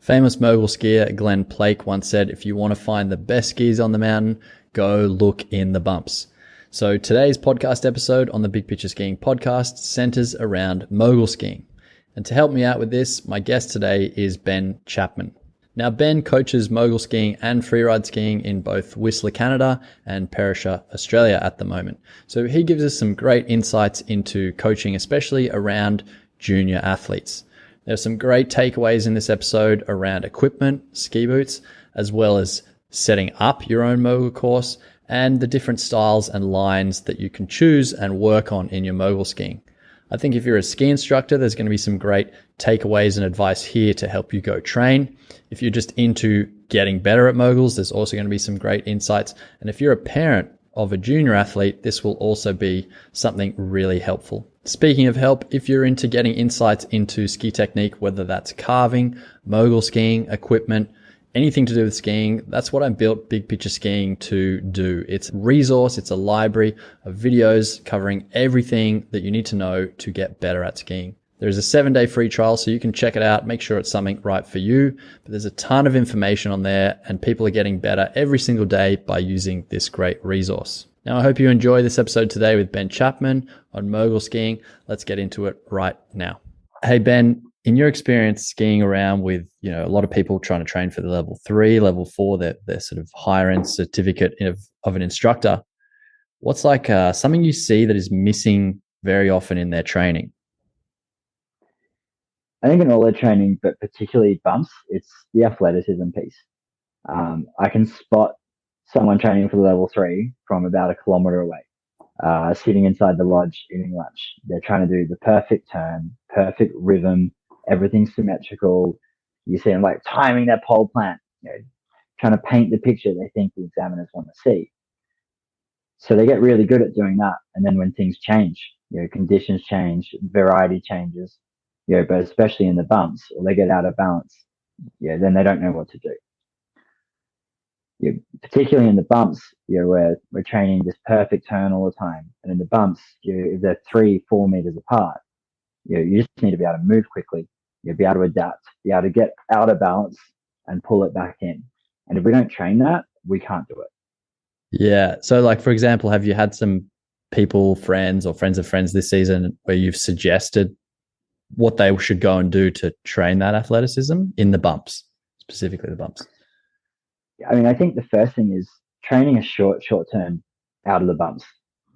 Famous Mogul skier Glenn Plake once said, if you want to find the best skis on the mountain, go look in the bumps. So today's podcast episode on the Big Picture Skiing podcast centers around Mogul skiing. And to help me out with this, my guest today is Ben Chapman. Now, Ben coaches Mogul skiing and freeride skiing in both Whistler, Canada and Perisher, Australia at the moment. So he gives us some great insights into coaching, especially around junior athletes. There's some great takeaways in this episode around equipment, ski boots, as well as setting up your own Mogul course and the different styles and lines that you can choose and work on in your Mogul skiing. I think if you're a ski instructor, there's going to be some great takeaways and advice here to help you go train. If you're just into getting better at Moguls, there's also going to be some great insights. And if you're a parent of a junior athlete, this will also be something really helpful. Speaking of help, if you're into getting insights into ski technique, whether that's carving, Mogul skiing, equipment, anything to do with skiing, that's what I built Big Picture Skiing to do. It's a resource, it's a library of videos covering everything that you need to know to get better at skiing. There's a 7-day free trial, so you can check it out, make sure it's something right for you. But there's a ton of information on there, and people are getting better every single day by using this great resource. Now, I hope you enjoy this episode today with Ben Chapman on Mogul skiing. Let's get into it right now. Hey, Ben, in your experience skiing around with, a lot of people trying to train for the level 3, level 4, their sort of higher end certificate of an instructor, what's something you see that is missing very often in their training? I think in all their training, but particularly bumps, it's the athleticism piece. I can spot someone training for the level 3 from about a kilometer away, sitting inside the lodge eating lunch. They're trying to do the perfect turn, perfect rhythm, everything symmetrical. You see them timing their pole plant, trying to paint the picture they think the examiners want to see. So they get really good at doing that. And then when things change, conditions change, variety changes, but especially in the bumps, or they get out of balance, then they don't know what to do. Particularly in the bumps, where we're training this perfect turn all the time. And in the bumps, if they're 3-4 meters apart, you just need to be able to move quickly, be able to adapt, be able to get out of balance and pull it back in. And if we don't train that, we can't do it. Yeah. So for example, have you had some people, friends or friends of friends this season where you've suggested what they should go and do to train that athleticism in the bumps, specifically the bumps? I think the first thing is training a short turn out of the bumps.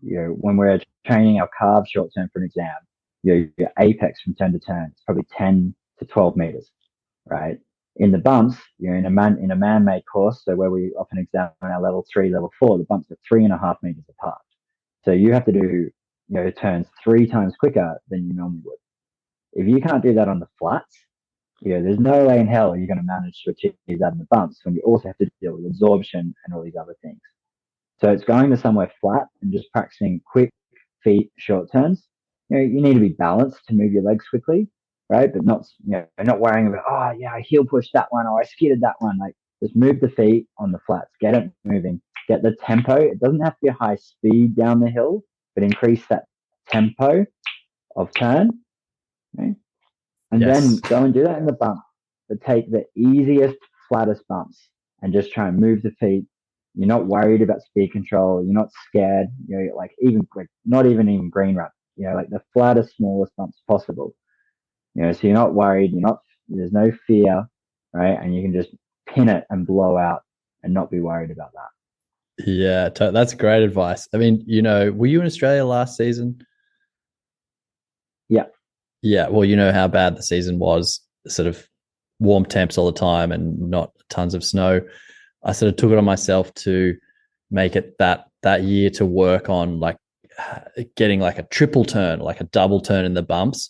When we're training our carve short turn for an exam, your apex from turn to turn is probably 10 to 12 meters, right? In the bumps, in a man-made course, so where we often examine our level 3, level 4, the bumps are 3.5 meters apart. So you have to do turns 3 times quicker than you normally would. If you can't do that on the flats, there's no way in hell you're going to manage to achieve that in the bumps when you also have to deal with absorption and all these other things. So it's going to somewhere flat and just practicing quick feet, short turns. You need to be balanced to move your legs quickly, right? But not worrying about, I heel pushed that one or I skidded that one. Just move the feet on the flats, get it moving, get the tempo. It doesn't have to be a high speed down the hill, but increase that tempo of turn. Okay? And then go and do that in the bump, but take the easiest, flattest bumps and just try and move the feet. You're not worried about speed control. You're not scared. Not even green wrap. The flattest, smallest bumps possible. So you're not worried. There's no fear, right? And you can just pin it and blow out and not be worried about that. Yeah, that's great advice. I mean, were you in Australia last season? Yeah. Yeah, well, you know how bad the season was, sort of warm temps all the time and not tons of snow. I sort of took it on myself to make it that year to work on getting a triple turn, a double turn in the bumps.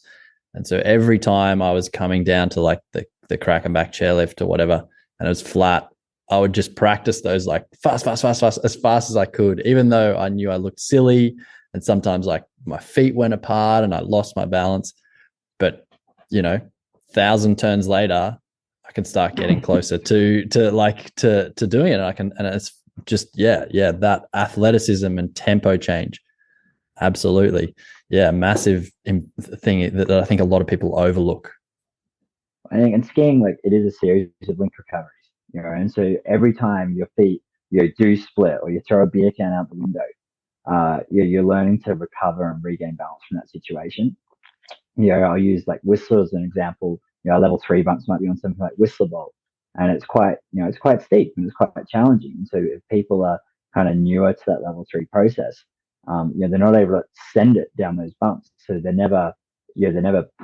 And so every time I was coming down to the crack and back chairlift or whatever, and it was flat, I would just practice those fast, as fast as I could, even though I knew I looked silly and sometimes my feet went apart and I lost my balance. But 1,000 turns later, I can start getting closer to doing it. And it's just that athleticism and tempo change. Absolutely, massive thing that I think a lot of people overlook. I think in skiing, like it is a series of link recoveries, and so every time your feet, do split or you throw a beer can out the window, you're learning to recover and regain balance from that situation. I'll use like Whistler as an example. Level three bumps might be on something like Whistler Bowl, and it's quite steep and it's quite challenging. And so if people are kind of newer to that level three process, they're not able to send it down those bumps. So they're never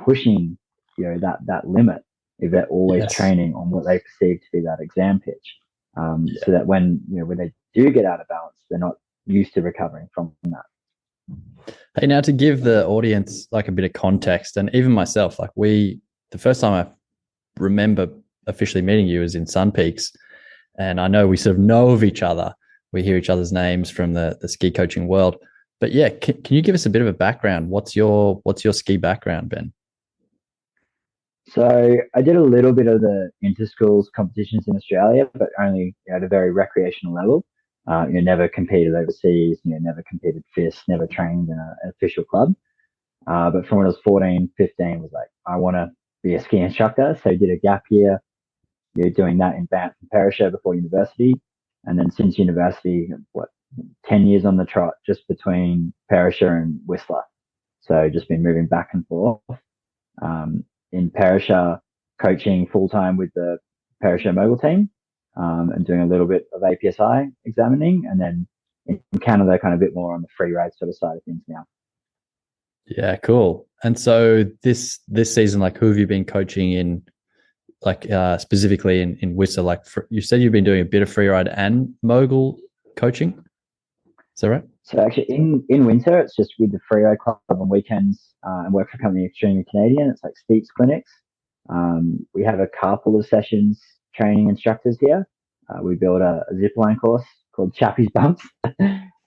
pushing, that limit if they're always Yes. training on what they perceive to be that exam pitch. So Yeah. that when they do get out of balance, they're not used to recovering from that. Hey, now to give the audience like a bit of context, and even myself, like the first time I remember officially meeting you was in Sun Peaks, and I know we sort of know of each other. We hear each other's names from the ski coaching world. But yeah, can you give us a bit of a background? What's your ski background, Ben? So I did a little bit of the inter-schools competitions in Australia, but only at a very recreational level. Never competed overseas, never competed FIS, never trained in an official club. But from when I was 14, 15, was like, I want to be a ski instructor. So I did a gap year, doing that in Banff and Perisher before university. And then since university, 10 years on the trot, just between Perisher and Whistler. So just been moving back and forth. In Perisher, coaching full time with the Perisher Mogul team, and doing a little bit of APSI examining, and then in Canada, kind of a bit more on the free ride sort of side of things now. Yeah, cool. And so this season, like, who have you been coaching in, like specifically in Whistler? Like you said, you've been doing a bit of free ride and Mogul coaching. Is that right? So actually, in winter, it's just with the free ride club on weekends, and work for a company Extremely Canadian. It's like Steeps clinics. We have a couple of sessions training instructors here. We build a zip line course called Chappie's Bumps.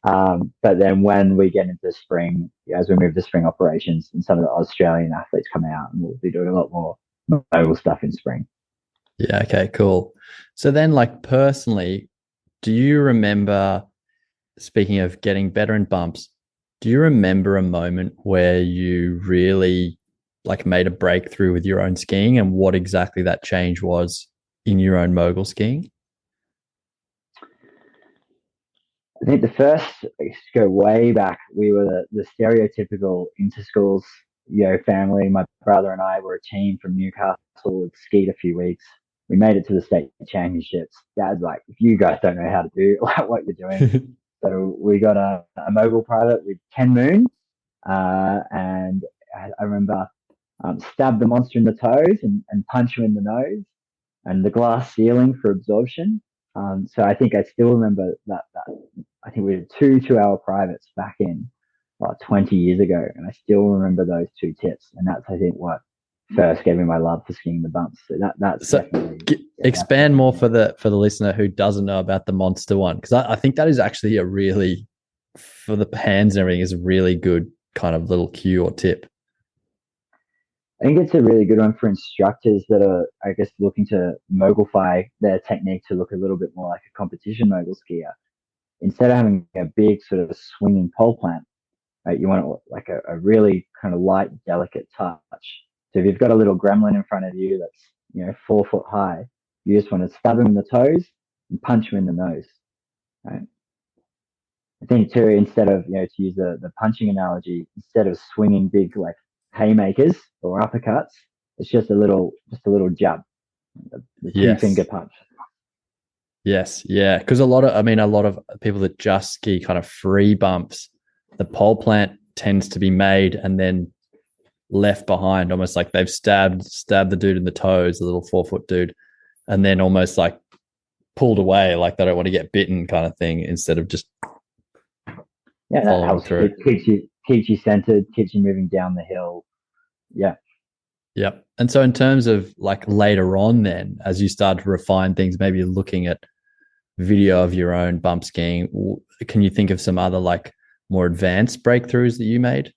But then when we get into spring, as we move to spring operations, and some of the Australian athletes come out, and we'll be doing a lot more mobile stuff in spring. Yeah. Okay, cool. So then, like, personally, do you remember, speaking of getting better in bumps, do you remember a moment where you really like made a breakthrough with your own skiing, and what exactly that change was in your own mogul skiing? I think the first, go way back, we were the stereotypical inter-schools, family. My brother and I were a team from Newcastle. We'd skied a few weeks. We made it to the state championships. Dad's like, if you guys don't know how to do what you're doing. So we got a Mogul private with Ken Moon. And I remember stabbed the monster in the toes and punch him in the nose, and the glass ceiling for absorption. So I think I still remember that. I think we did 2 2-hour privates back in 20 years ago, and I still remember those two tips. And that's, I think, what first gave me my love for skiing the bumps. So that's so definitely expand more for the listener who doesn't know about the monster one, because I think that is actually a really, for the hands and everything, is a really good kind of little cue or tip. I think it's a really good one for instructors that are, I guess, looking to mogulify their technique to look a little bit more like a competition mogul skier. Instead of having a big sort of swinging pole plant, right, you want like a really kind of light, delicate touch. So if you've got a little gremlin in front of you that's 4 foot high, you just want to stab him in the toes and punch him in the nose. Right. I think too, instead of to use the punching analogy, instead of swinging big like haymakers or uppercuts, it's just a little jab, the two-finger Yes. punch. Yes. Yeah. Because a lot of people that just ski kind of free bumps, the pole plant tends to be made and then left behind, almost like they've stabbed the dude in the toes, the little 4-foot dude, and then almost like pulled away, like they don't want to get bitten, kind of thing, instead of just that helps. through. It keeps you centered, keeps you moving down the hill. Yeah. Yep. And so in terms of like later on, then as you start to refine things, maybe looking at video of your own bump skiing, can you think of some other like more advanced breakthroughs that you made?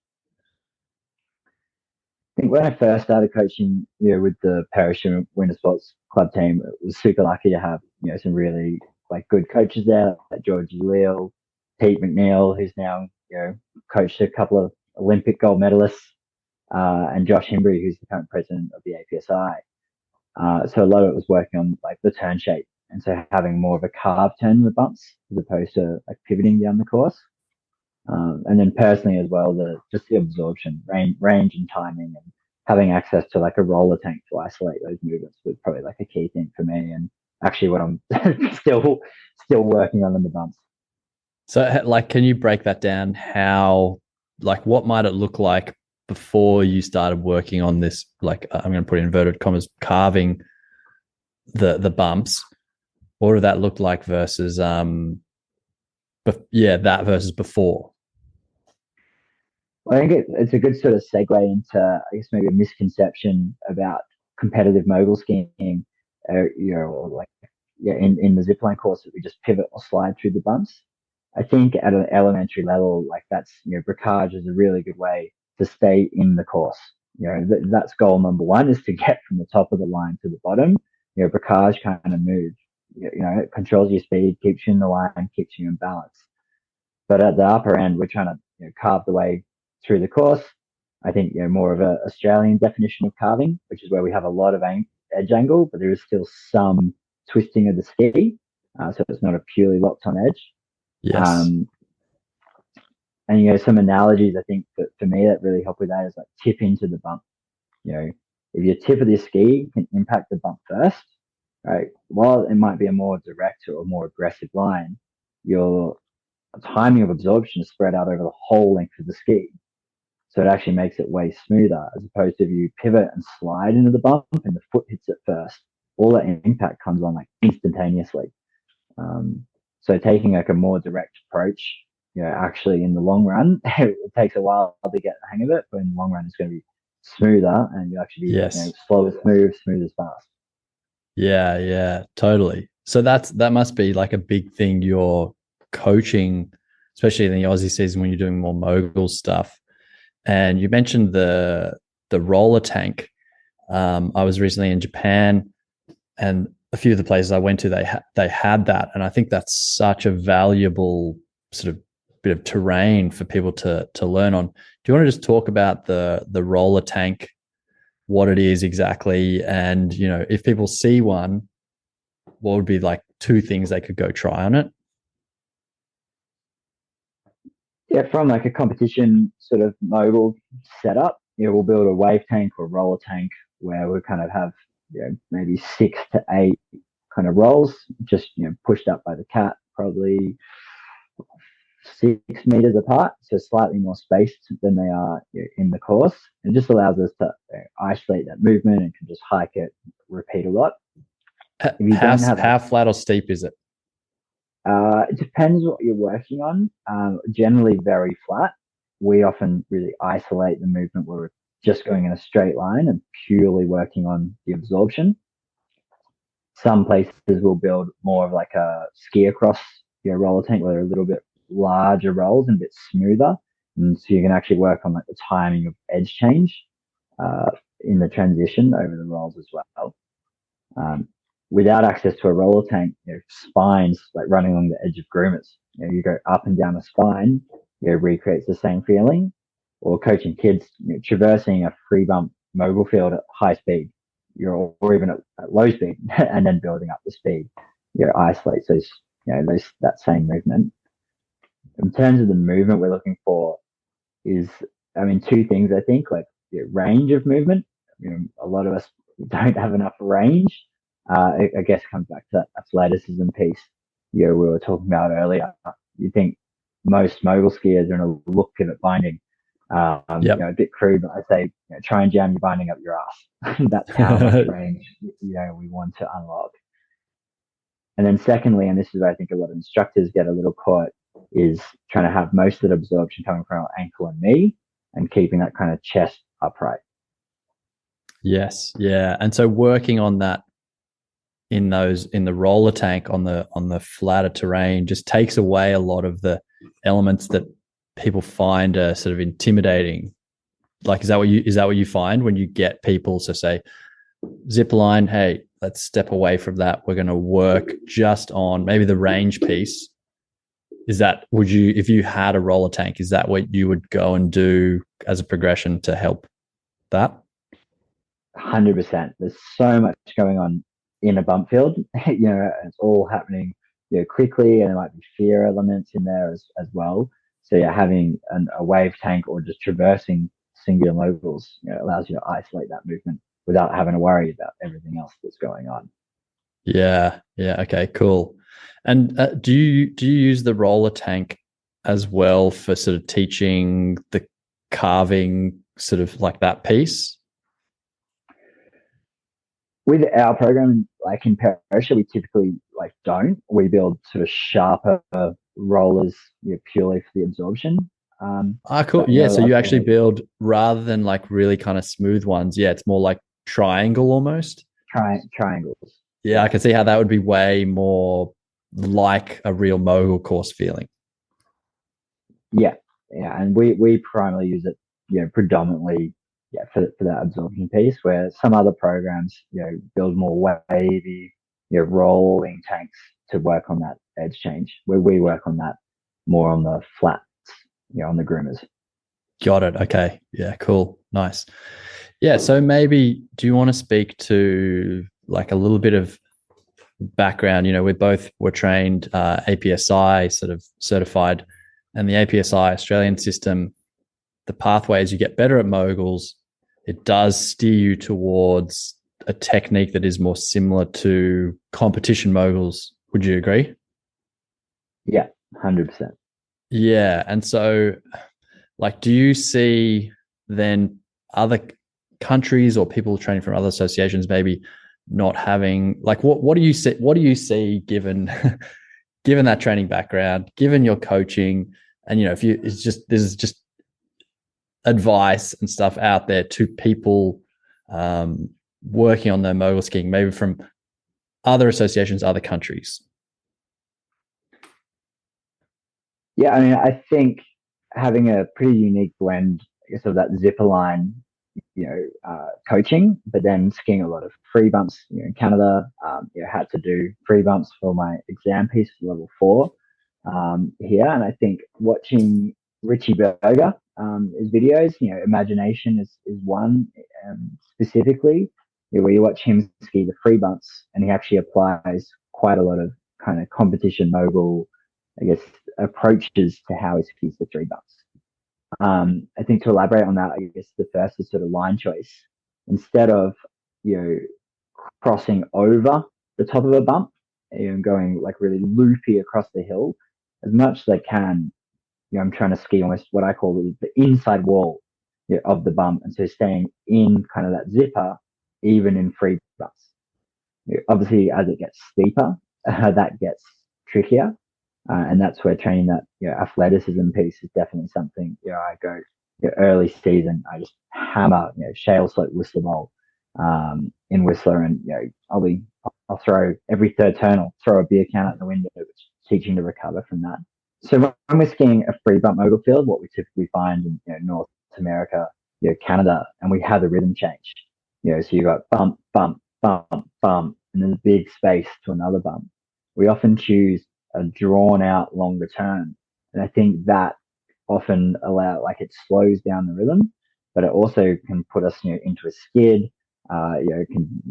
I think when I first started coaching, with the Parachute Winter Sports Club team, it was super lucky to have, some really like good coaches there, like Georgie Leal, Pete McNeil, who's now, coached a couple of Olympic gold medalists, and Josh Himbry, who's the current president of the APSI. So a lot of it was working on like the turn shape, and so having more of a carved turn in the bumps as opposed to like pivoting down the course. And then personally as well, just the absorption, range and timing, and having access to like a roller tank to isolate those movements was probably like a key thing for me. And actually, what I'm still working on in the bumps. So, like, can you break that down? How, like, what might it look like before you started working on this? Like, I'm going to put inverted commas, carving the bumps. What did that look like versus that versus before? Well, I think it's a good sort of segue into, I guess, maybe a misconception about competitive mogul skiing, or like, yeah, in the zipline course that we just pivot or slide through the bumps. I think at an elementary level, like bricage is a really good way to stay in the course. That's goal number one, is to get from the top of the line to the bottom. Bricage kind of move. It controls your speed, keeps you in the line, keeps you in balance. But at the upper end, we're trying to carve the way through the course. I think more of a Australian definition of carving, which is where we have a lot of edge angle, but there is still some twisting of the ski, so it's not a purely locked on edge. Yes. And some analogies I think that for me that really help with that is like tip into the bump. If your tip of the ski can impact the bump first, right? While it might be a more direct or a more aggressive line, your timing of absorption is spread out over the whole length of the ski. So it actually makes it way smoother, as opposed to if you pivot and slide into the bump and the foot hits it first, all that impact comes on like instantaneously. So taking like a more direct approach, actually in the long run, it takes a while to get the hang of it, but in the long run, it's going to be smoother and you'll actually be slow as smooth as fast. Yeah, totally. So that must be like a big thing you're coaching, especially in the Aussie season when you're doing more mogul stuff. And you mentioned the roller tank. I was recently in Japan, and a few of the places I went to, they had that, and I think that's such a valuable sort of bit of terrain for people to learn on. Do you want to just talk about the roller tank, what it is exactly, and if people see one, what would be like 2 things they could go try on it? Yeah, from like a competition sort of mogul setup, we'll build a wave tank or roller tank where we kind of have maybe 6 to 8 kind of rolls, just pushed up by the cat, probably 6 meters apart, so slightly more spaced than they are in the course. It just allows us to isolate that movement and can just hike it, repeat a lot. How flat or steep is it? It depends what you're working on. Generally very flat. We often really isolate the movement where we're just going in a straight line and purely working on the absorption. Some places will build more of like a ski across roller tank where they're a little bit larger rolls and a bit smoother. And so you can actually work on like the timing of edge change in the transition over the rolls as well. Without access to a roller tank, spines like running along the edge of groomers. You go up and down a spine, recreates the same feeling. Or coaching kids, traversing a free bump mogul field at high speed, or even at low speed, and then building up the speed, isolates those, that same movement. In terms of the movement we're looking for is, 2 things I think, like range of movement. A lot of us don't have enough range. I guess comes back to that athleticism piece we were talking about earlier. You think most mogul skiers are in a look pivot binding. A bit crude, but I say try and jam your binding up your ass. That's how much range we want to unlock. And then secondly, and this is where I think a lot of instructors get a little caught, is trying to have most of the absorption coming from our ankle and knee and keeping that kind of chest upright. Yes, yeah. And so working on that in the roller tank on the flatter terrain just takes away a lot of the elements that people find are sort of intimidating. Like, is that what you find when you get people to say, zip line, hey, let's step away from that. We're going to work just on maybe the range piece. Is that, if you had a roller tank, is that what you would go and do as a progression to help that? 100%. There's so much going on in a bump field, and it's all happening, quickly, and there might be fear elements in there as well. So yeah, having a wave tank or just traversing singular moguls, allows you to isolate that movement without having to worry about everything else that's going on. Yeah. Yeah. Okay. Cool. And do you use the roller tank as well for sort of teaching the carving, sort of like that piece? With our program, like in parachute, we typically like don't. We build sort of sharper rollers, purely for the absorption. Ah, cool. But Yeah. So you actually other build rather than like really kind of smooth ones. Yeah. It's more like triangle almost. triangles. Yeah. I Yeah, can see how that would be way more like a real mogul course feeling. yeah, yeah. And we primarily use it, predominantly, for that absorption piece. Where some other programs, build more wavy, rolling tanks to work on that edge change. Where we work on that more on the flats, on the groomers. Got it. Okay. Yeah. Cool. Nice. Yeah. So maybe do you want to speak to like a little bit of background? We both were trained APSI sort of certified, and the APSI Australian system, the pathways you get better at moguls, it does steer you towards a technique that is more similar to competition moguls. Would you agree? Yeah, 100%. Yeah. And so, like, do you see then other countries or people training from other associations maybe not having like what do you see given given that training background, given your coaching, and if you it's just this is just advice and stuff out there to people working on their mogul skiing, maybe from other associations, other countries. Yeah, I mean, I think having a pretty unique blend, I guess, of that zipper line, coaching, but then skiing a lot of free bumps. In Canada, had to do free bumps for my exam piece for level 4, here, and I think watching Richie Berger, his videos, imagination is one, specifically, where you watch him ski the free bumps, and he actually applies quite a lot of kind of competition mogul, I guess, approaches to how he skis the free bumps. I think to elaborate on that, I guess the first is sort of line choice. Instead of, you know, crossing over the top of a bump and going like really loopy across the hill, as much as I can, I'm trying to ski almost what I call the inside wall, of the bump. And so staying in kind of that zipper, even in free bumps. Obviously, as it gets steeper, that gets trickier. And that's where training that, athleticism piece is definitely something, I go, early season, I just hammer, shale slope Whistler bowl, in Whistler. And, I'll throw every third turn, I'll throw a beer can out the window, which is teaching to recover from that. So when we're skiing a free bump mogul field, what we typically find in, North America, Canada, and we have the rhythm change, so you got bump, bump, bump, bump, and then a big space to another bump. We often choose a drawn out longer turn. And I think that often like it slows down the rhythm, but it also can put us, into a skid, can,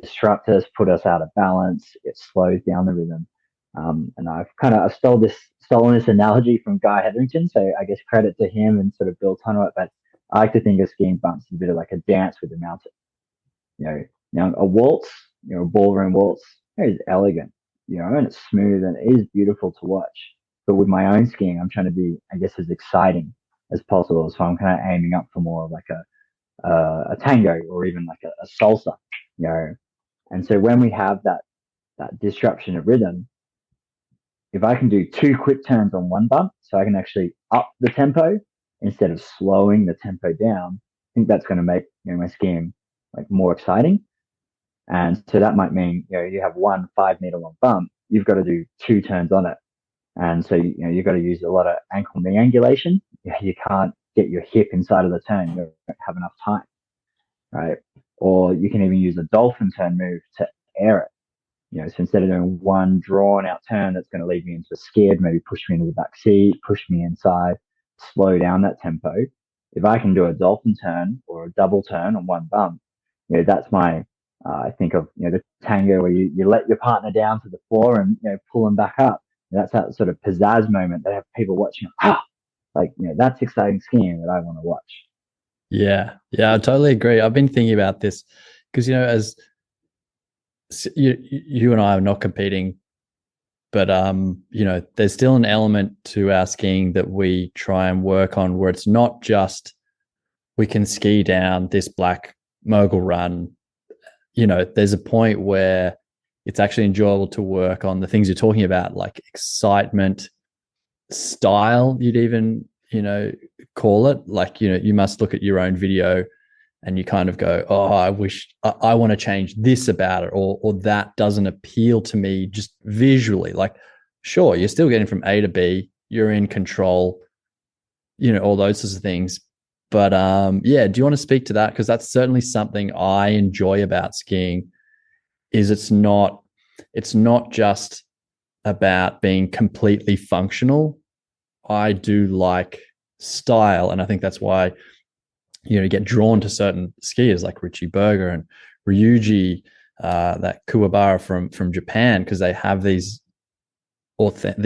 disrupt us, put us out of balance. It slows down the rhythm. And I've stolen this analogy from Guy Hetherington. So I guess credit to him and sort of built on it. But I like to think of skiing bumps as a bit of like a dance with the mountain. Now a waltz, a ballroom waltz, is elegant, and it's smooth and it is beautiful to watch. But with my own skiing, I'm trying to be, I guess, as exciting as possible. So I'm kind of aiming up for more of like a tango or even like a salsa, you know. And so when we have that disruption of rhythm, if I can do two quick turns on one bump, so I can actually up the tempo instead of slowing the tempo down, I think that's going to make, my skiing like more exciting. And so that might mean, you have one 5 meter long bump, you've got to do two turns on it. And so, you've got to use a lot of ankle knee angulation. You can't get your hip inside of the turn. You don't have enough time, right? Or you can even use a dolphin turn move to air it. So instead of doing one drawn out turn that's going to lead me into a skid, maybe push me into the back seat, push me inside, slow down that tempo. If I can do a dolphin turn or a double turn on one bump, that's my, I think of, the tango where you let your partner down to the floor and, pull them back up. That's that sort of pizzazz moment that have people watching. Like, that's exciting skiing that I want to watch. Yeah. Yeah, I totally agree. I've been thinking about this because, as you and I are not competing, but there's still an element to our skiing that we try and work on where it's not just we can ski down this black mogul run. There's a point where it's actually enjoyable to work on the things you're talking about, like excitement, style, you'd even, call it. Like, you must look at your own video and you kind of go, oh, I wish I want to change this about it, or that doesn't appeal to me just visually. Like, sure, you're still getting from A to B, you're in control, all those sorts of things. But yeah, do you want to speak to that? Because that's certainly something I enjoy about skiing. Is it's not just about being completely functional. I do like style, and I think that's why you get drawn to certain skiers like Richie Berger and Ryuji, that Kuwabara from Japan, because they have these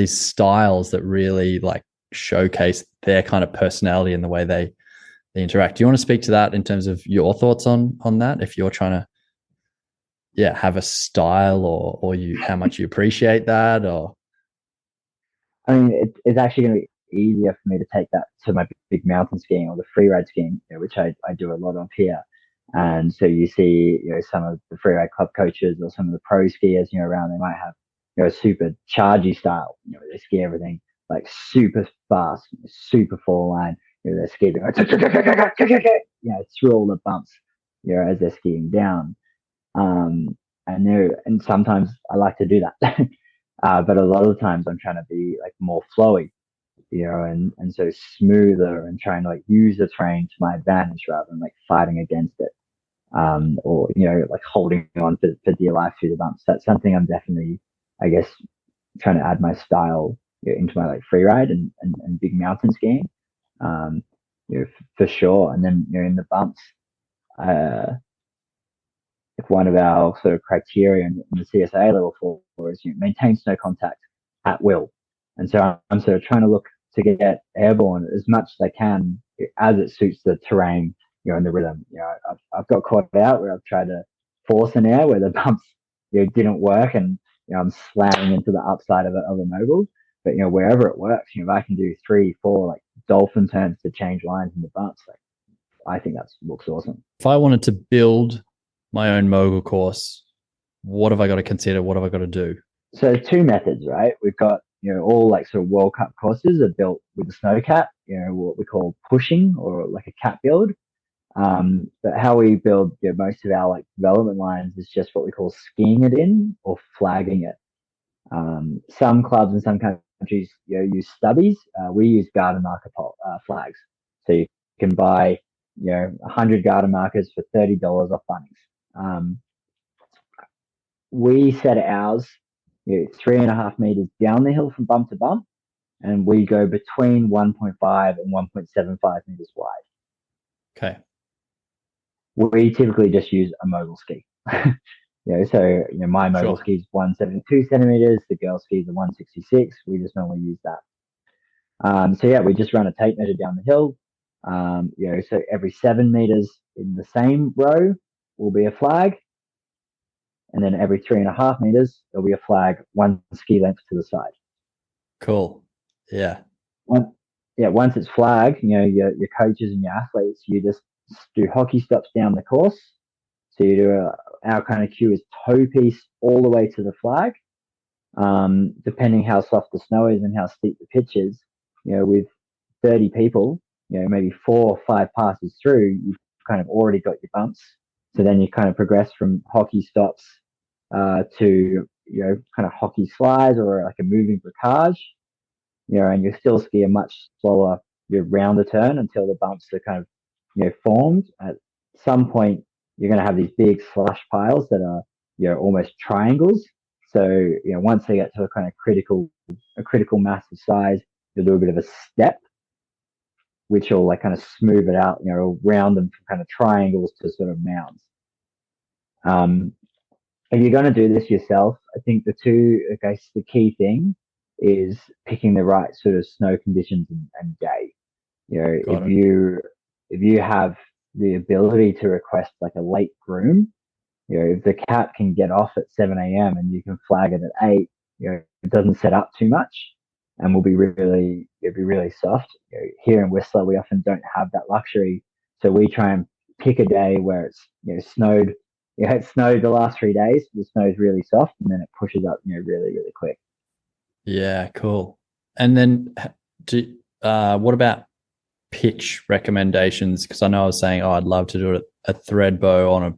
styles that really like showcase their kind of personality and the way they interact. Do you want to speak to that in terms of your thoughts on that? If you're trying to, have a style, or how much you appreciate that, or I mean, it's actually going to be easier for me to take that to my big mountain skiing or the freeride skiing, which I do a lot of here. And so you see, some of the freeride club coaches or some of the pro skiers, around, they might have, a super chargy style. They ski everything like super fast, super full line. They're skiing, through all the bumps, as they're skiing down. And sometimes I like to do that. But a lot of the times I'm trying to be like more flowy, and so smoother and trying to like use the terrain to my advantage rather than like fighting against it. Or, like holding on for dear life through the bumps. That's something I'm definitely, I guess, trying to add my style, into my like free ride and big mountain skiing, um, for sure. And then, in the bumps, if one of our sort of criteria in the CSA level four is maintain snow contact at will. And so I'm sort of trying to look to get airborne as much as I can as it suits the terrain, and the rhythm. I've got caught out where I've tried to force an air where the bumps, didn't work, and I'm slamming into the upside of a mogul. But wherever it works, if I can do 3-4 like dolphin turns to change lines in the bumps, like I think that looks awesome. if I wanted to build my own mogul course, what have I got to consider? What have I got to do? So two methods, right? We've got, all like sort of World Cup courses are built with the snow cap, what we call pushing or like a cap build. But how we build, most of our like development lines is just what we call skiing it in or flagging it. Some clubs in some countries, use stubbies. We use garden marker flags. So you can buy, 100 garden markers for $30 off Bunnings. We set ours, 3.5 meters down the hill from bump to bump, and we go between 1.5 and 1.75 meters wide. Okay. We typically just use a mogul ski. So my mogul ski is 172 centimeters. The girl skis are 166. We just normally use that. So we just run a tape measure down the hill. So every 7 meters in the same row will be a flag. And then every 3.5 meters, there'll be a flag, one ski length to the side. Cool. Yeah. Once it's flagged, your coaches and your athletes, you just do hockey stops down the course. So you do our kind of cue is toe piece all the way to the flag. Depending how soft the snow is and how steep the pitch is, with 30 people, maybe 4 or 5 passes through, you've kind of already got your bumps. So then you kind of progress from hockey stops to, kind of hockey slides or like a moving bricage, and you still ski a much slower, rounder turn until the bumps are kind of, formed. At some point, you're going to have these big slush piles that are, almost triangles. So, once they get to a kind of critical mass of size, you'll do a bit of a step, which will like kind of smooth it out, round them from kind of triangles to sort of mounds. Um, if you're going to do this yourself, I think the key thing is picking the right sort of snow conditions and day. You know, Got it. if you have the ability to request like a late groom, you know, if the cat can get off at 7 a.m. and you can flag it at 8, you know, it doesn't set up too much and it'll be really soft. You know, here in Whistler, we often don't have that luxury. So we try and pick a day where it's, you know, snowed. You know, it snowed the last 3 days. The snow's really soft and then it pushes up, you know, really, really quick. Yeah, cool. And then what about pitch recommendations? Because I know I was saying, I'd love to do a thread bow on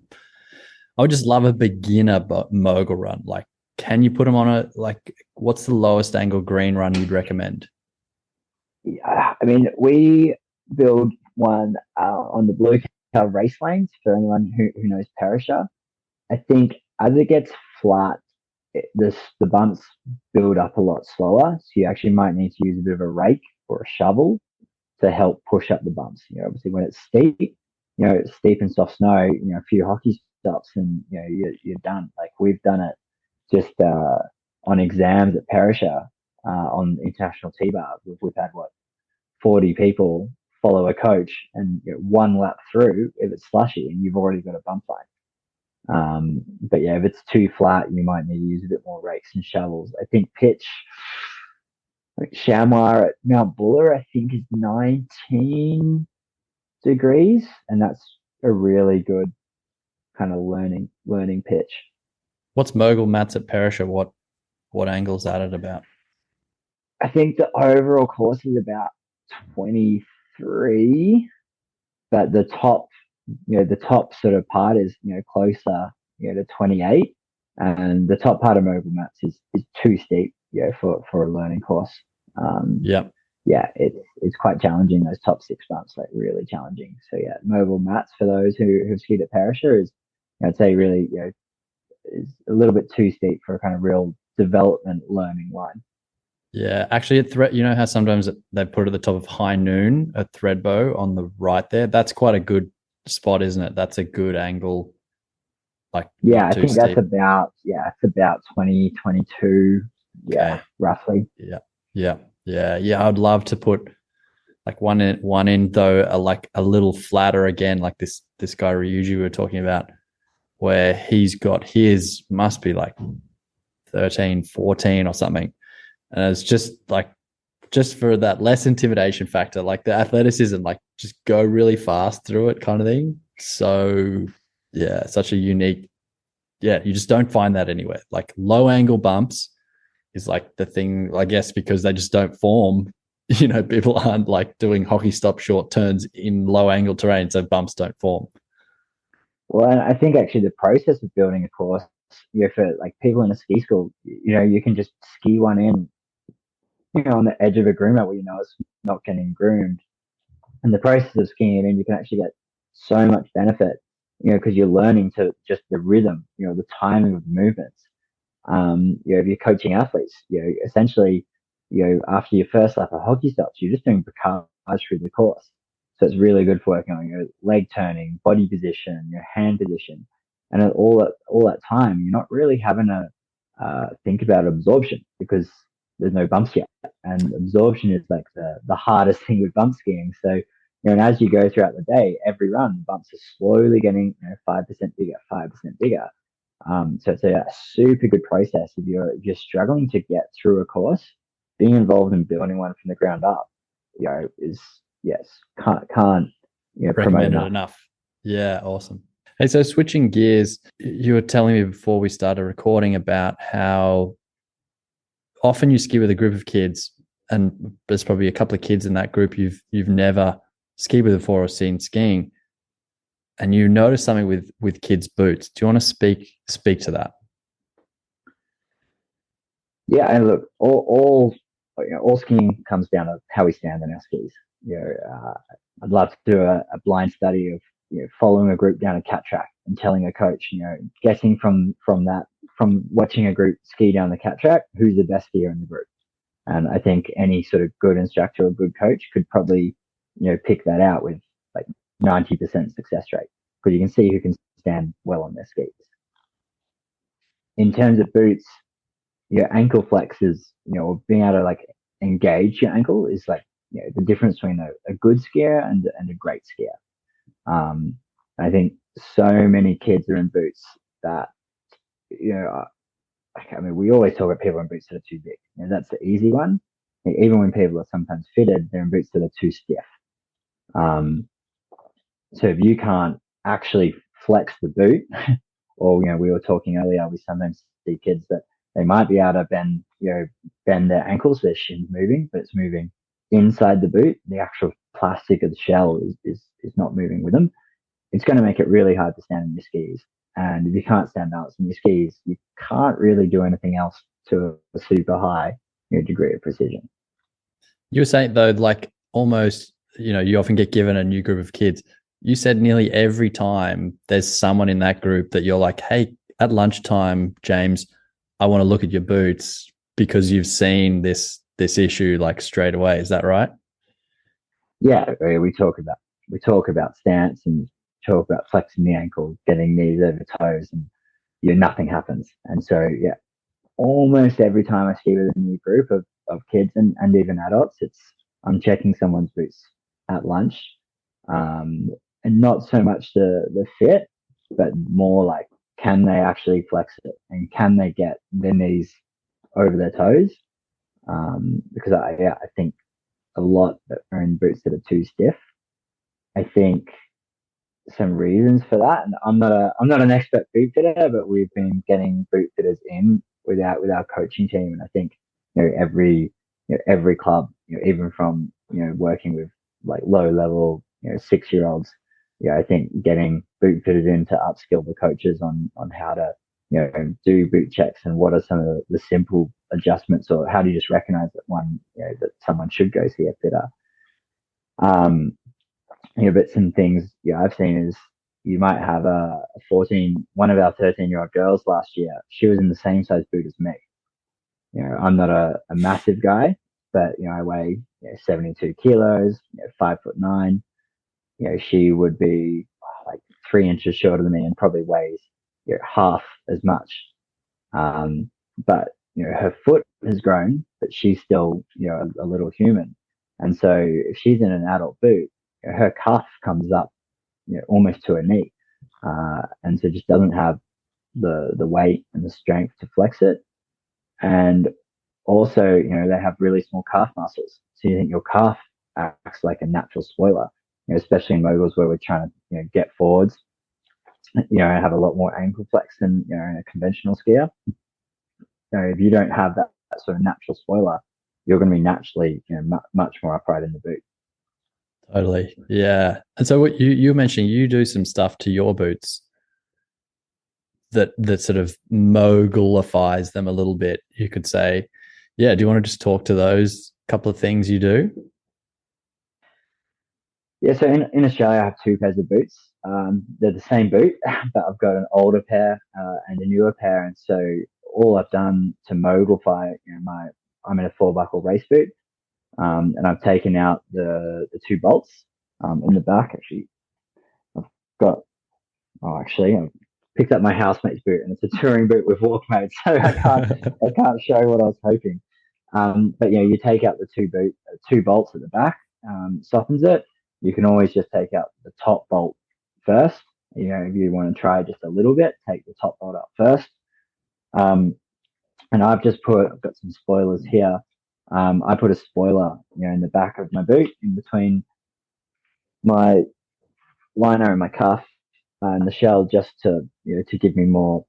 I would just love a beginner mogul run. Like, can you put them on what's the lowest angle green run you'd recommend? Yeah, I mean, we build one on the Blue Cow race lanes for anyone who knows Perisher. I think as it gets flat, the bumps build up a lot slower. So you actually might need to use a bit of a rake or a shovel to help push up the bumps. You know, obviously when it's steep, you know, it's steep and soft snow, you know, a few hockey stops and, you know, you're done. Like we've done it just on exams at Perisher on international T-bar. We've had 40 people follow a coach and, you know, one lap through if it's slushy and you've already got a bump line. But yeah, if it's too flat, you might need to use a bit more rakes and shovels. I think pitch, like chamois at Mount Buller, I think is 19 degrees, and that's a really good kind of learning pitch. What's mogul mats at Perisher? What angle's that at about? I think the overall course is about 23, but the top sort of part is, you know, closer, you know, to 28, and the top part of mogul mats is too steep, you know, for a learning course. Um, Yeah. yeah, it's quite challenging. Those top six bumps, like really challenging. So yeah, mogul mats for those who've skied at Perisher is, I'd say, really, you know, is a little bit too steep for a kind of real development learning line. Yeah, actually, you know how sometimes they put at the top of high noon a thread bow on the right there. That's quite a good spot, isn't it? That's a good angle, like Yeah, not I too think that's steep. it's about 2022. Yeah, Okay. roughly. Yeah, yeah, yeah. I'd love to put like one in though, like a little flatter again, like this guy Ryuji we were talking about, where he's got his must be like 13, 14 or something, and it's just for that less intimidation factor, like the athleticism, like just go really fast through it kind of thing. So yeah, such a unique, yeah, you just don't find that anywhere. Like low angle bumps is like the thing, I guess, because they just don't form. You know, people aren't like doing hockey stop short turns in low angle terrain, so bumps don't form. Well, and I think actually the process of building a course, you know, for like people in a ski school, you know, you can just ski one in, you know, on the edge of a groomer where you know it's not getting groomed. And the process of skiing it in, you can actually get so much benefit, you know, because you're learning to just the rhythm, you know, the timing of movements. You know, if you're coaching athletes, you know, essentially, you know, after your first lap of hockey stops, you're just doing barrage through the course. So it's really good for working on your leg turning, body position, your hand position, and at all that time, you're not really having to think about absorption because there's no bumps yet, and absorption is like the hardest thing with bump skiing. So, you know, and as you go throughout the day, every run, bumps are slowly getting, you know, 5% bigger, 5% bigger. So it's a super good process if you're struggling to get through a course. Being involved in building one from the ground up, you know, is yes can't you know promote Recommended enough. enough. Yeah, awesome. Hey, so switching gears, you were telling me before we started recording about how often you ski with a group of kids, and there's probably a couple of kids in that group you've never skied with before or seen skiing, and you notice something with kids' boots. Do you want to speak to that? Yeah, and look, all you know, all skiing comes down to how we stand on our skis. You know, I'd love to do a blind study of, you know, following a group down a cat track and telling a coach, you know, guessing from watching a group ski down the cat track, who's the best skier in the group. And I think any sort of good instructor or good coach could probably, you know, pick that out with like 90% success rate because you can see who can stand well on their skis. in terms of boots, your ankle flexes, or being able to like engage your ankle is like, the difference between a good skier and a great skier. I think so many kids are in boots that, I mean, we always talk about people in boots that are too big. That's the easy one. Even when people are sometimes fitted, they're in boots that are too stiff. Um, so if you can't actually flex the boot, or we were talking earlier, we sometimes see kids that they might be able to bend their ankles, their shin's moving, but it's moving inside the boot. The actual plastic of the shell is not moving with them. It's going to make it really hard to stand in your skis. And if you can't stand balance in your skis, you can't really do anything else to a super high degree of precision. You were saying though, like almost, you often get given a new group of kids. You said nearly every time there's someone in that group that you're like, hey, at lunchtime, James, I want to look at your boots because you've seen this issue like straight away. Is that right? Yeah, we talk about stance and talk about flexing the ankle, getting knees over toes, and nothing happens. And so almost every time I ski with a new group of kids and even adults, I'm checking someone's boots at lunch. And not so much the fit, but more like, can they actually flex it and can they get their knees over their toes? Because I think a lot that are in boots that are too stiff. I think some reasons for that, and I'm not an expert boot fitter, but we've been getting boot fitters in with our coaching team, and I think every club, even from working with like low level 6-year-olds, I think getting boot fitters in to upskill the coaches on how to do boot checks and what are some of the simple adjustments, or how do you just recognize that someone should go see a fitter. But some things I've seen is you might have one of our 13-year-old girls last year, she was in the same size boot as me. I'm not a massive guy, but I weigh 72 kilos, 5'9". She would be like 3 inches shorter than me and probably weighs half as much. But her foot has grown, but she's still a little human. And so if she's in an adult boot, her cuff comes up almost to her knee, and so just doesn't have the weight and the strength to flex it. And also, they have really small calf muscles, so you think your calf acts like a natural spoiler. Especially in moguls where we're trying to get forwards, and have a lot more ankle flex than in a conventional skier. If you don't have that sort of natural spoiler, you're going to be naturally much more upright in the boot. Totally. Yeah. And so what you mentioned, you do some stuff to your boots that sort of mogulifies them a little bit, you could say. Yeah. Do you want to just talk to those couple of things you do? Yeah, so in Australia, I have 2 pairs of boots. They're the same boot, but I've got an older pair and a newer pair. And so all I've done to mogulify, I'm in a 4-buckle race boot, and I've taken out the 2 bolts in the back. Actually, I've picked up my housemate's boot, and it's a touring boot with walkmates, so I can't show what I was hoping. But you take out the 2 bolts at the back, softens it. You can always just take out the top bolt first. If you want to try just a little bit, take the top bolt out first. And I've got some spoilers here. I put a spoiler, in the back of my boot, in between my liner and my cuff and the shell, just to give me more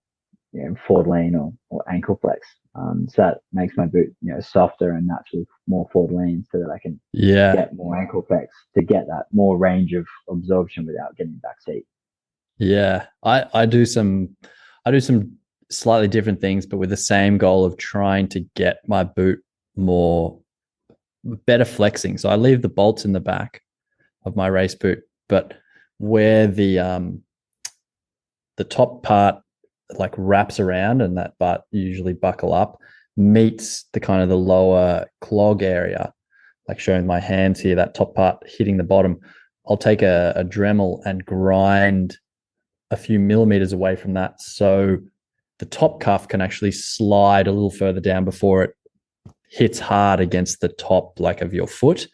forward lean or ankle flex. So that makes my boot softer and naturally more forward lean, so that I can get more ankle flex to get that more range of absorption without getting back seat. Yeah, I do some slightly different things, but with the same goal of trying to get my boot better flexing. So I leave the bolts in the back of my race boot, but where the top part like wraps around and that butt usually buckle up meets the kind of the lower clog area, like showing my hands here, that top part hitting the bottom. I'll take a Dremel and grind a few millimeters away from that, so the top cuff can actually slide a little further down before it hits hard against the top like of your foot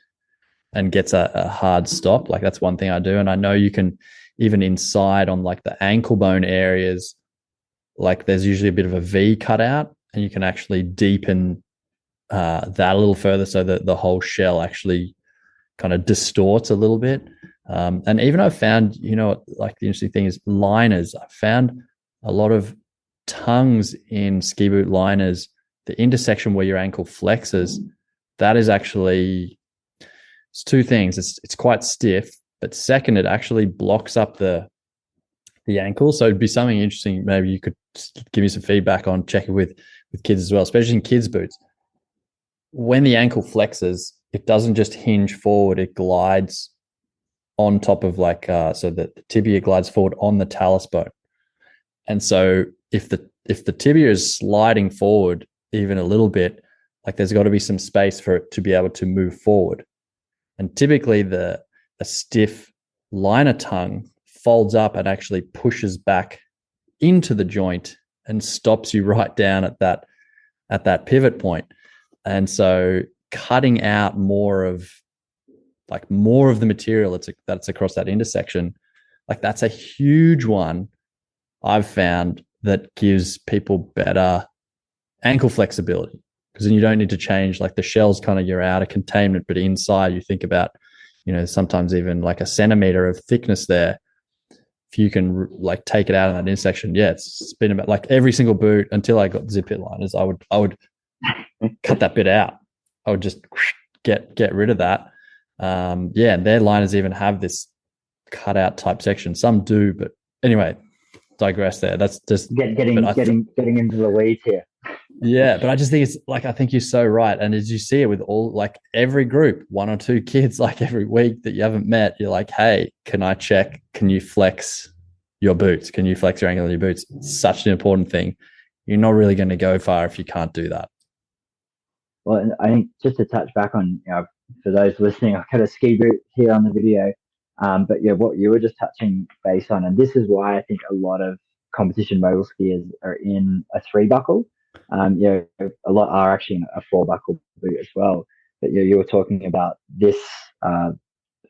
and gets a hard stop. Like that's one thing I do. And I know you can even inside on like the ankle bone areas, like there's usually a bit of a V cut out, and you can actually deepen that a little further so that the whole shell actually kind of distorts a little bit. And even I've found, like the interesting thing is liners. I found a lot of tongues in ski boot liners, the intersection where your ankle flexes, that is actually, it's two things. It's quite stiff, but second, it actually blocks up the ankle. So it'd be something interesting. Maybe you could give me some feedback on, check it with kids as well, especially in kids' boots. When the ankle flexes, it doesn't just hinge forward, it glides on top of so that the tibia glides forward on the talus bone. And so if the tibia is sliding forward even a little bit, like there's got to be some space for it to be able to move forward. And typically a stiff liner tongue folds up and actually pushes back into the joint and stops you right down at that pivot point. And so cutting out more of the material that's across that intersection, like that's a huge one I've found that gives people better ankle flexibility, because then you don't need to change, like the shell's kind of your outer containment, but inside you think about, sometimes even like a centimeter of thickness there. If you can like take it out of that intersection, it's been about like every single boot until I got zip pit liners, I would cut that bit out. I would just get rid of that. And their liners even have this cutout type section. Some do, but anyway, digress there. That's just getting into the weeds here. Yeah, but I just think it's like, I think you're so right. And as you see it with all, like every group, one or two kids, like every week that you haven't met, you're like, hey, can I check? Can you flex your boots? Can you flex your ankle in your boots? It's such an important thing. You're not really going to go far if you can't do that. Well, I think just to touch back on, for those listening, I've got a ski boot here on the video. But what you were just touching base on, and this is why I think a lot of competition mogul skiers are in a 3-buckle. A lot are actually in a 4-buckle boot as well. But you were talking about this.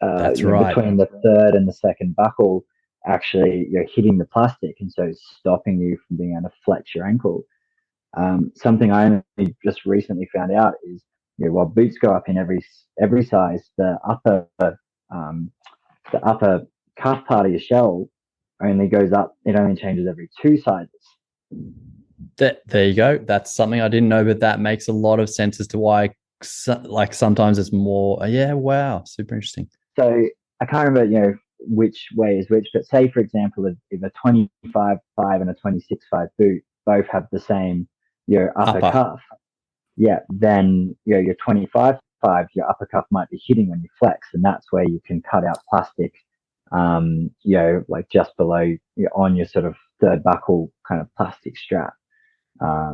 That's right. Between the third and the second buckle, actually, you're hitting the plastic, and so stopping you from being able to flex your ankle. Something I only just recently found out is, while boots go up in every size, the upper cuff part of your shell only goes up. It only changes every 2 sizes. There you go. That's something I didn't know, but that makes a lot of sense as to why, like sometimes it's more. Wow, super interesting. So I can't remember, which way is which, but say for example, if a 25.5 and a 26.5 boot both have the same upper cuff, then your 25.5, your upper cuff might be hitting when you flex, and that's where you can cut out plastic, like just below on your sort of third buckle kind of plastic strap.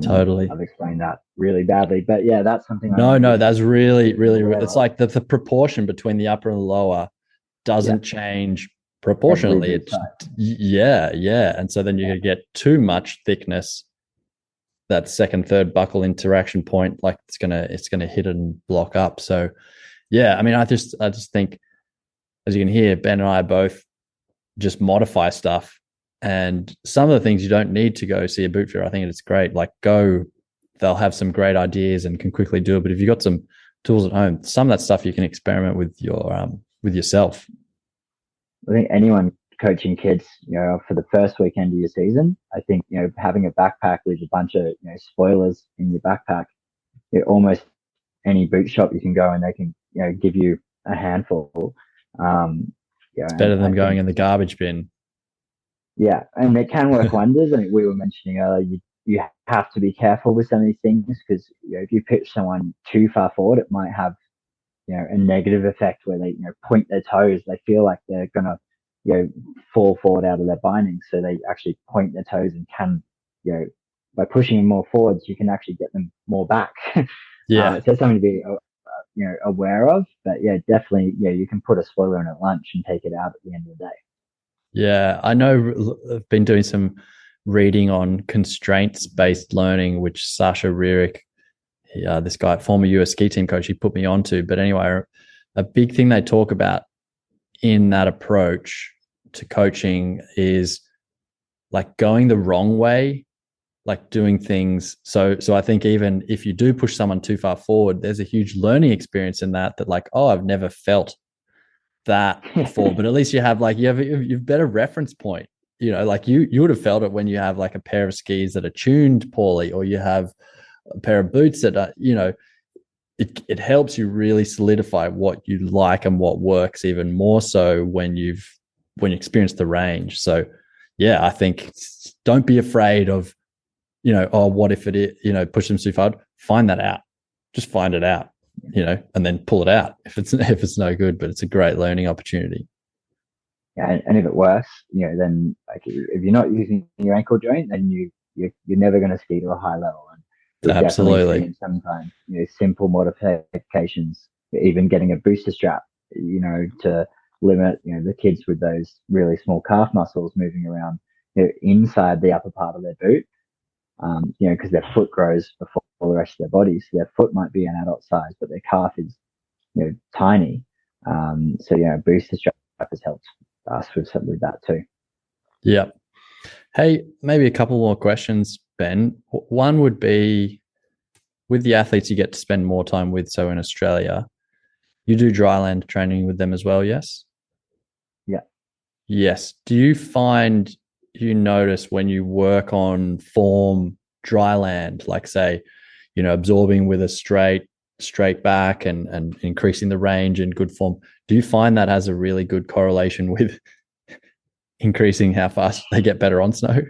Totally. I've explained that really badly, but that's something. No, that's really, really, it's like the proportion between the upper and the lower doesn't change proportionally. And so then you get too much thickness. That second, third buckle interaction point, like it's gonna hit and block up. So, I mean, I just think, as you can hear, Ben and I both just modify stuff. And some of the things you don't need to go see a boot fitter. I think it's great. Like they'll have some great ideas and can quickly do it. But if you've got some tools at home, some of that stuff you can experiment with with yourself. I think anyone coaching kids, for the first weekend of your season, I think, having a backpack with a bunch of, spoilers in your backpack, almost any boot shop you can go and they can, give you a handful. It's better than going in the garbage bin. Yeah, and it can work wonders. I mean, we were mentioning earlier, you have to be careful with some of these things because if you pitch someone too far forward, it might have a negative effect where they point their toes. They feel like they're gonna fall forward out of their binding, so they actually point their toes and can by pushing them more forwards, you can actually get them more back. So something to be aware of. But definitely you can put a spoiler in at lunch and take it out at the end of the day. Yeah, I know. I've been doing some reading on constraints-based learning, which Sasha Rierick, this guy, former US ski team coach, he put me onto. But anyway, a big thing they talk about in that approach to coaching is like going the wrong way, like doing things. So I think even if you do push someone too far forward, there's a huge learning experience in that like, oh, I've never felt that before, but at least you've better reference point. You know, like you would have felt it when you have like a pair of skis that are tuned poorly, or you have a pair of boots that are, you know, it helps you really solidify what you like and what works even more so when you experience the range. So yeah, I think don't be afraid of, you know, oh, what if it is, you know, push them too far? Find that out. Just find it out, you know, and then pull it out if it's no good. But it's a great learning opportunity. Yeah, and if it works, you know, then like if you're not using your ankle joint, then you're never going to ski to a high level. And we've definitely seen sometimes, you know, simple modifications, even getting a booster strap, you know, to limit, you know, the kids with those really small calf muscles moving around, you know, inside the upper part of their boot. You know, because their foot grows before the rest of their body. So their foot might be an adult size, but their calf is, you know, tiny. So, you know, booster strap has helped us with that too. Yeah. Hey, maybe a couple more questions, Ben. One would be, with the athletes you get to spend more time with, so in Australia, you do dryland training with them as well, yes? Yeah. Yes. Do you find you notice when you work on form dryland, like say, you know, absorbing with a straight back and increasing the range in good form, do you find that has a really good correlation with increasing how fast they get better on snow?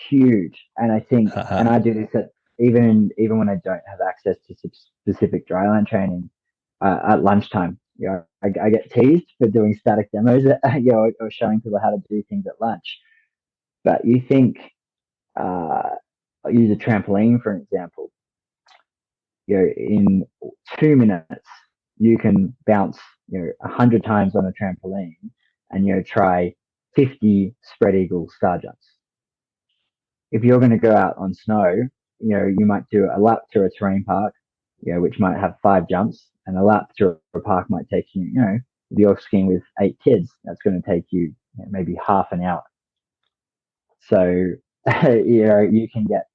Huge. And I think, and I do this at, even when I don't have access to specific dryland training, at lunchtime, you know, I get teased for doing static demos, you know, or showing people how to do things at lunch. But you think, I'll use a trampoline for an example. You know, in 2 minutes, you can bounce, you know, 100 times on a trampoline, and you know, try 50 spread eagle star jumps. If you're going to go out on snow, you know, you might do a lap through a terrain park, you know, which might have 5 jumps, and a lap through a park might take you, you know, if you're skiing with 8 kids, that's going to take you, you know, maybe half an hour. So, you know, you can get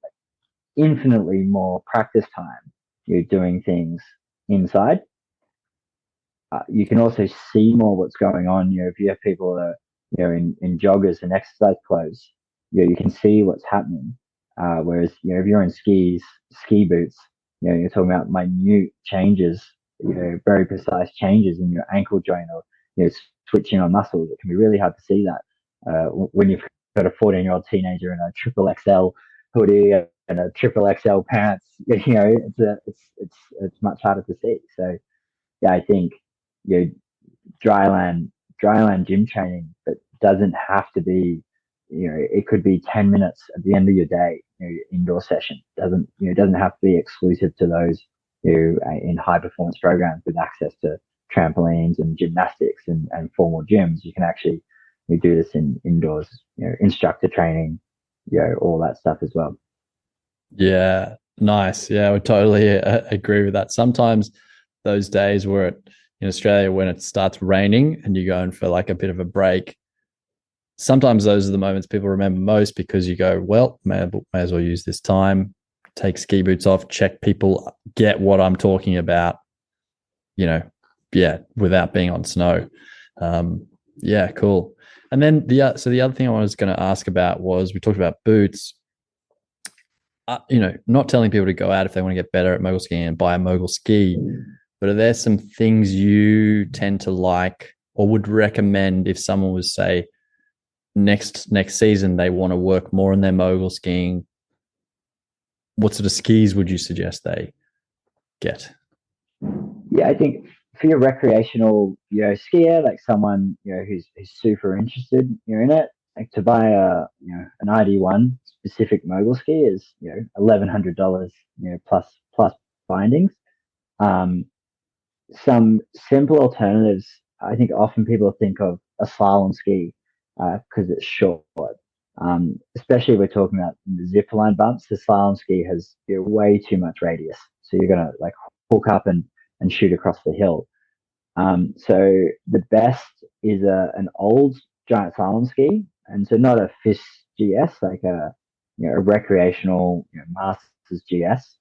infinitely more practice time, you're doing things inside. You can also see more what's going on. You know, if you have people that, you know, in joggers and exercise clothes, you know, you can see what's happening. Whereas, you know, if you're in ski boots, you know, you're talking about minute changes, you know, very precise changes in your ankle joint, or, you know, switching on muscles. It can be really hard to see that when you've got a 14-year-old teenager in a triple XL hoodie and a triple XL pants. You know, it's much harder to see. So yeah, I think, you know, dryland gym training, but doesn't have to be, you know, it could be 10 minutes at the end of your day, you know, your indoor session. Doesn't have to be exclusive to those who are in high performance programs with access to trampolines and gymnastics and formal gyms. You can actually, you do this in indoors, you know, instructor training, you know, all that stuff as well. Yeah, nice. Yeah, I would totally agree with that. Sometimes those days where in Australia, when it starts raining and you're going for like a bit of a break, sometimes those are the moments people remember most, because you go, well, may as well use this time, take ski boots off, check people get what I'm talking about, you know, yeah, without being on snow. Yeah, cool. And then the other thing I was going to ask about was, we talked about boots. You know, not telling people to go out if they want to get better at mogul skiing and buy a mogul ski, but are there some things you tend to like or would recommend if someone was, say, next season they want to work more on their mogul skiing? What sort of skis would you suggest they get? Yeah, I think for your recreational, you know, skier, like someone, you know, who's super interested, you know, in it, like to buy an ID1 specific mogul ski is, you know, $1,100, you know, plus bindings. Um, some simple alternatives. I think often people think of a slalom ski because it's short. Especially if we're talking about the zip line bumps. The slalom ski has way too much radius, so you're gonna like hook up and shoot across the hill. So the best is an old giant slalom ski, and so not a FIS GS, like a recreational Masters GS.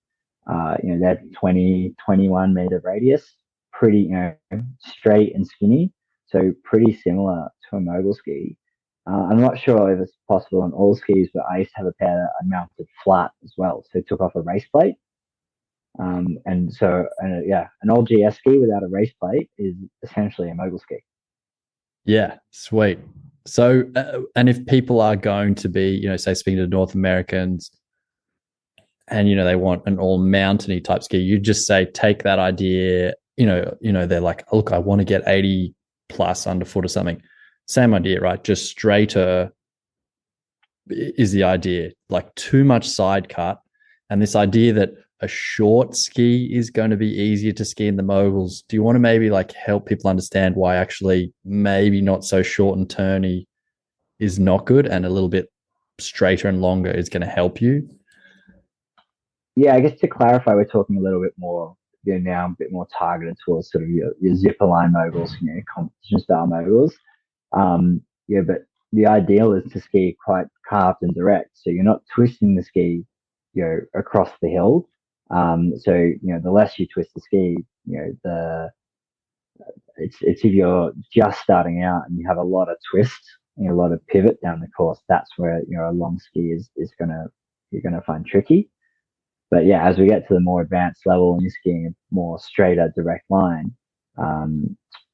They're 20, 21 meter radius, pretty straight and skinny, so pretty similar to a mogul ski. I'm not sure if it's possible on all skis, but I used to have a pair that I mounted flat as well, so it took off a race plate. An old GS ski without a race plate is essentially a mogul ski. Yeah, sweet. So, and if people are going to be, say, speaking to North Americans, and they want an all mountainy type ski, you just say take that idea. They're like, look, I want to get 80 plus underfoot or something. Same idea, right? Just straighter is the idea. Like too much side cut, and this idea that a short ski is going to be easier to ski in the moguls. Do you want to maybe like help people understand why actually maybe not so short and turny is not good, and a little bit straighter and longer is going to help you? Yeah, I guess to clarify, we're talking a little bit more now, a bit more targeted towards sort of your zipper line moguls, competition style moguls. But the ideal is to ski quite carved and direct, so you're not twisting the ski, across the hill. The less you twist the ski, it's if you're just starting out and you have a lot of twist, a lot of pivot down the course, that's where a long ski is you're gonna find tricky. But yeah, as we get to the more advanced level and you're skiing a more straighter direct line,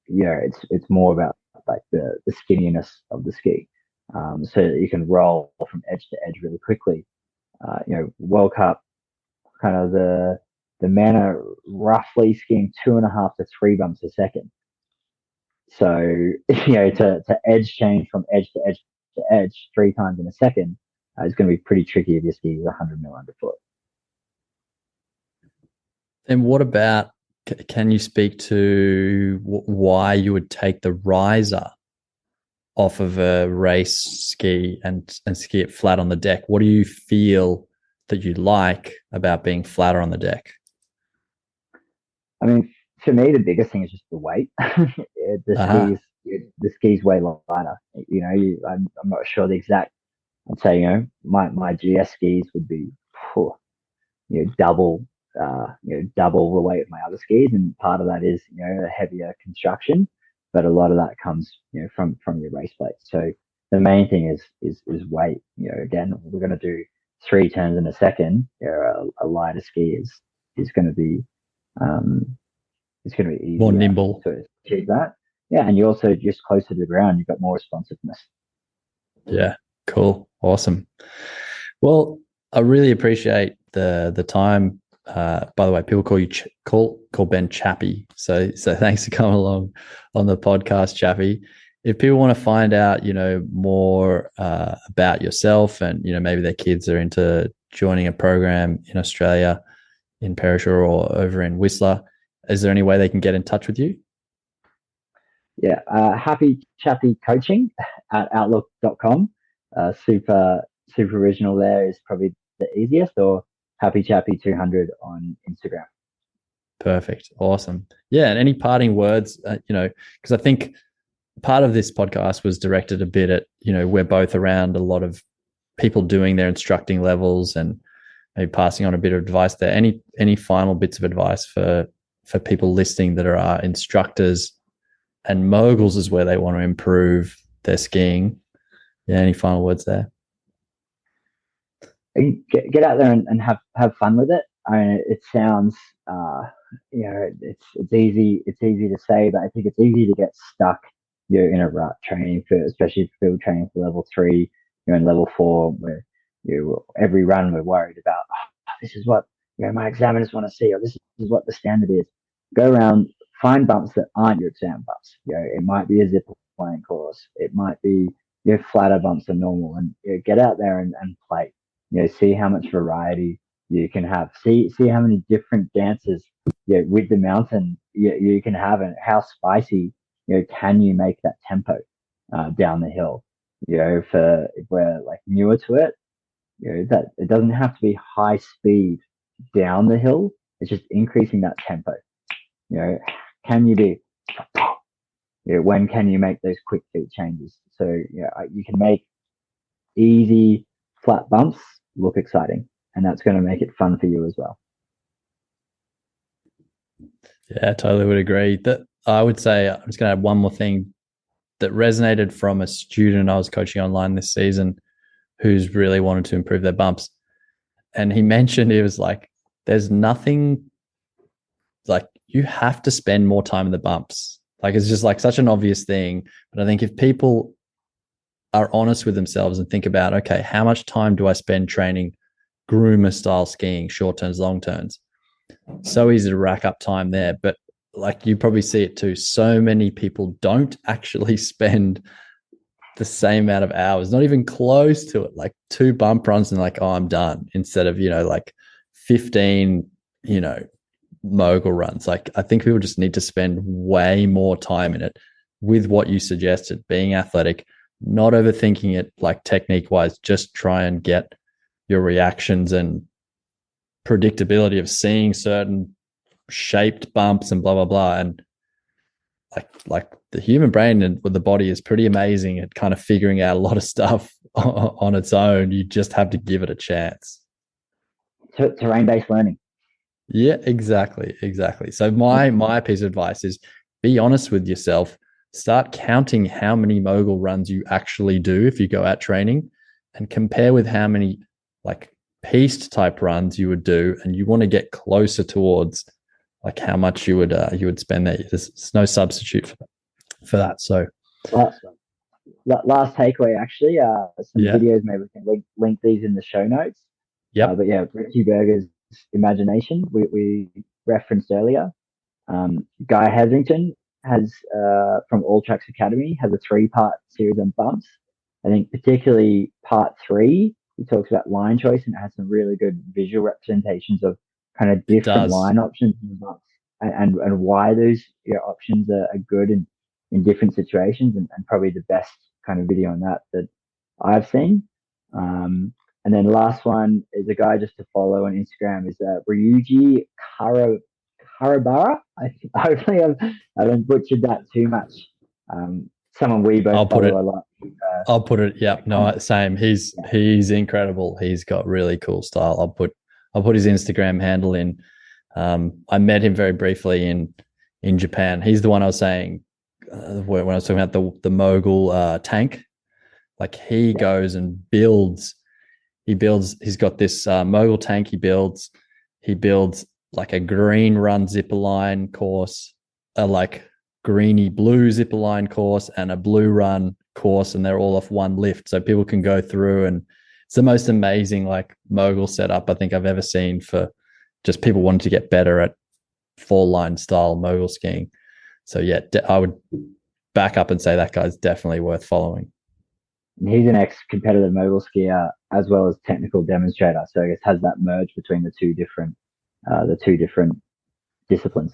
it's more about like the skinniness of the ski, so that you can roll from edge to edge really quickly. World Cup, kind of the men are roughly skiing 2.5 to 3 bumps a second. So to edge change from edge to edge to edge 3 times in a second is going to be pretty tricky if your ski is 100 mil underfoot. And what about, can you speak to why you would take the riser off of a race ski and ski it flat on the deck? What do you feel that you like about being flatter on the deck? I mean, for me, the biggest thing is just the weight. The skis way lighter. I'm not sure the exact. I'd say my GS skis would be double double the weight of my other skis, and part of that is a heavier construction, but a lot of that comes from your race plates. So the main thing is weight. Again, we're going to do 3 turns in a second. A lighter ski is going to be it's going to be easier, more nimble to achieve that. Yeah, and you're also just closer to the ground. You've got more responsiveness. Yeah, cool, awesome. Well, I really appreciate the time. By the way, people call you call Ben Chappy. So thanks for coming along on the podcast, Chappy. If people want to find out, more about yourself, and maybe their kids are into joining a program in Australia, in Perisher or over in Whistler, is there any way they can get in touch with you? Yeah, Happy Chappy Coaching at outlook.com. Super original there is probably the easiest, or Happy Chappy 200 on Instagram. Perfect. Awesome. Yeah. And any parting words, because I think part of this podcast was directed a bit at, we're both around a lot of people doing their instructing levels and maybe passing on a bit of advice there. Any final bits of advice for people listening that are instructors, and moguls is where they want to improve their skiing? Yeah. Any final words there? Get out there and have fun with it. I mean, it sounds, it's easy to say, but I think it's easy to get stuck, in a rut training especially for field training for level 3, in level 4, where every run we're worried about, this is what my examiners want to see, or this is what the standard is. Go around, find bumps that aren't your exam bumps. It might be a zip line course, it might be flatter bumps than normal, and get out there and play. See how much variety you can have. See how many different dances with the mountain you can have, and how spicy can you make that tempo down the hill. if we're like newer to it, that it doesn't have to be high speed down the hill. It's just increasing that tempo. Can you be, when can you make those quick feet changes? So, you can make easy flat bumps look exciting, and that's going to make it fun for you as well. Yeah, I totally would agree. That I would say I'm just going to add one more thing that resonated from a student I was coaching online this season who's really wanted to improve their bumps. And he mentioned, it was like, there's nothing like you have to spend more time in the bumps. Like, it's just like such an obvious thing. But I think if people are honest with themselves and think about, okay, how much time do I spend training groomer style skiing, short turns, long turns? So easy to rack up time there. But like, you probably see it too. So many people don't actually spend the same amount of hours, not even close to it, like 2 bump runs and like, oh, I'm done, instead of, like 15, mogul runs. Like, I think people just need to spend way more time in it with what you suggested, being athletic, not overthinking it, like technique wise, just try and get your reactions and predictability of seeing certain shaped bumps and blah, blah, blah. And like the human brain and with the body is pretty amazing at kind of figuring out a lot of stuff on its own. You just have to give it a chance. Terrain-based learning. Yeah, exactly. So my piece of advice is be honest with yourself. Start counting how many mogul runs you actually do if you go out training, and compare with how many like piste type runs you would do, and you want to get closer towards like how much you would spend there. There's no substitute for that. So last takeaway, actually, some videos, maybe we can link these in the show notes. Yeah. But yeah, Richie Berger's Imagination, we referenced earlier. Guy Hetherington has, from All Tracks Academy, has a 3-part series on bumps. I think particularly part 3, he talks about line choice, and it has some really good visual representations of kind of different line options in the bumps, and why those options are good in different situations, and probably the best kind of video on that I've seen. And then the last one is a guy just to follow on Instagram, is Ryuji Karabara. Hopefully I haven't butchered that too much. Someone we both follow a lot. I'll put it. Yeah, no, same. He's incredible. He's got really cool style. I'll put his Instagram handle in. I met him very briefly in Japan. He's the one I was saying when I was talking about the Mogul tank. Like, he goes and builds. He's got this Mogul tank. He builds like a green run zipper line course, a like greeny blue zipper line course, and a blue run course, and they're all off one lift, so people can go through. And it's the most amazing like Mogul setup I think I've ever seen for just people wanting to get better at 4-line style Mogul skiing. So yeah, I would back up and say that guy's definitely worth following. He's an ex-competitive Mogul skier as well as technical demonstrator, so I guess has that merge between the two different disciplines.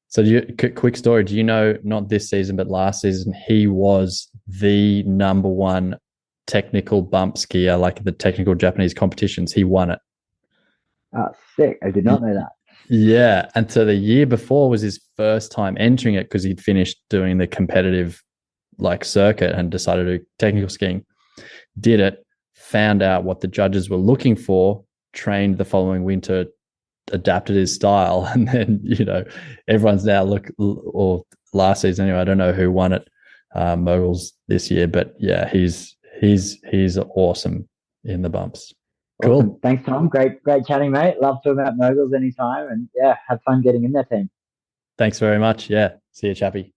So quick story, do you know, not this season but last season, he was the number 1 technical bump skier, like the technical Japanese competitions. He won it. Oh, sick. I did not know that. Yeah, and so the year before was his first time entering it, because he'd finished doing the competitive like circuit and decided to do technical skiing. Did it, found out what the judges were looking for, trained the following winter, adapted his style, and then everyone's now or last season anyway, I don't know who won it, Moguls this year, but yeah, he's awesome in the bumps. Cool. Awesome. Thanks, Tom. Great chatting, mate. Love talking about Moguls anytime, and yeah, have fun getting in that team. Thanks very much. Yeah, see you, chappy.